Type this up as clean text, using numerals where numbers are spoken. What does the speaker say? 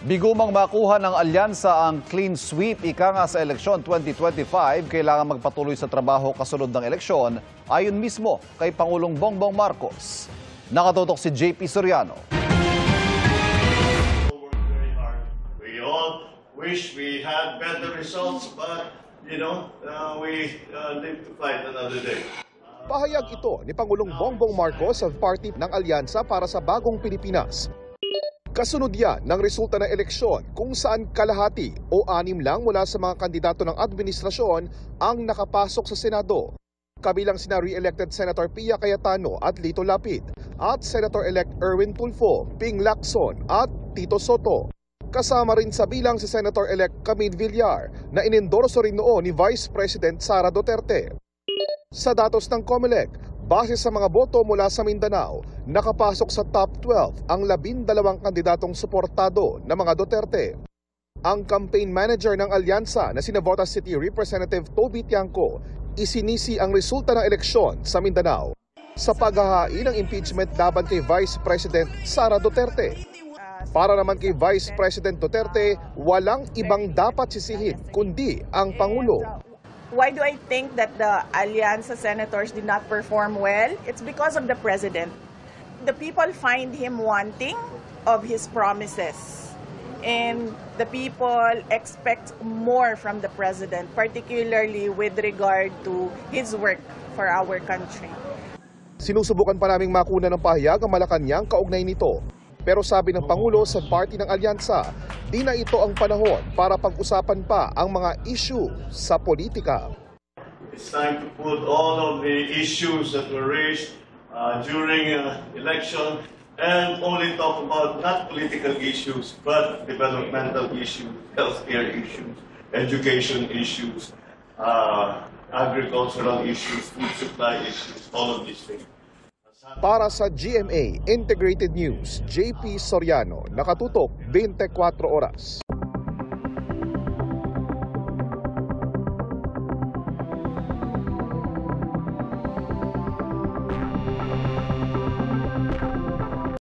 Bigumang makuha ng alyansa ang clean sweep ika nga sa eleksyon 2025, kailangan magpatuloy sa trabaho kasunod ng eleksyon ayon mismo kay Pangulong Bongbong Marcos. Nakatutok si JP Soriano. We all wish we had better results, but we live to fight another day. Pahayag ito ni Pangulong Bongbong Marcos sa party ng Alyansa para sa Bagong Pilipinas. Kasunod yan ng resulta ng eleksyon kung saan kalahati o 6 lang mula sa mga kandidato ng administrasyon ang nakapasok sa Senado. Kabilang sina re-elected Senator Pia Cayetano at Lito Lapid at Senator-elect Erwin Tulfo, Ping Lacson at Tito Soto. Kasama rin sa bilang si Senator-elect Camille Villar na inendorso rin noon ni Vice President Sara Duterte. Sa datos ng COMELEC, base sa mga boto mula sa Mindanao, nakapasok sa top 12 ang 12 kandidatong suportado ng mga Duterte. Ang campaign manager ng alyansa na si Navotas City Representative Toby Tiangco, isinisi ang resulta ng eleksyon sa Mindanao sa paghahain ng impeachment laban kay Vice President Sara Duterte. Para naman kay Vice President Duterte, walang ibang dapat sisihin kundi ang Pangulo. Why do I think that the Allianza senators did not perform well? It's because of the president. The people find him wanting of his promises. And the people expect more from the president, particularly with regard to his work for our country. Sinusubukan pa naming makuna ng pahayag ang Malacanang kaugnay nito. Pero sabi ng Pangulo sa party ng Alyansa, di na ito ang panahon para pag-usapan pa ang mga issue sa politika. It's time to put all of the issues that were raised during election and only talk about not political issues but developmental issues, healthcare issues, education issues, agricultural issues, food supply issues, all of these things. Para sa GMA Integrated News, JP Soriano, nakatutok 24 oras.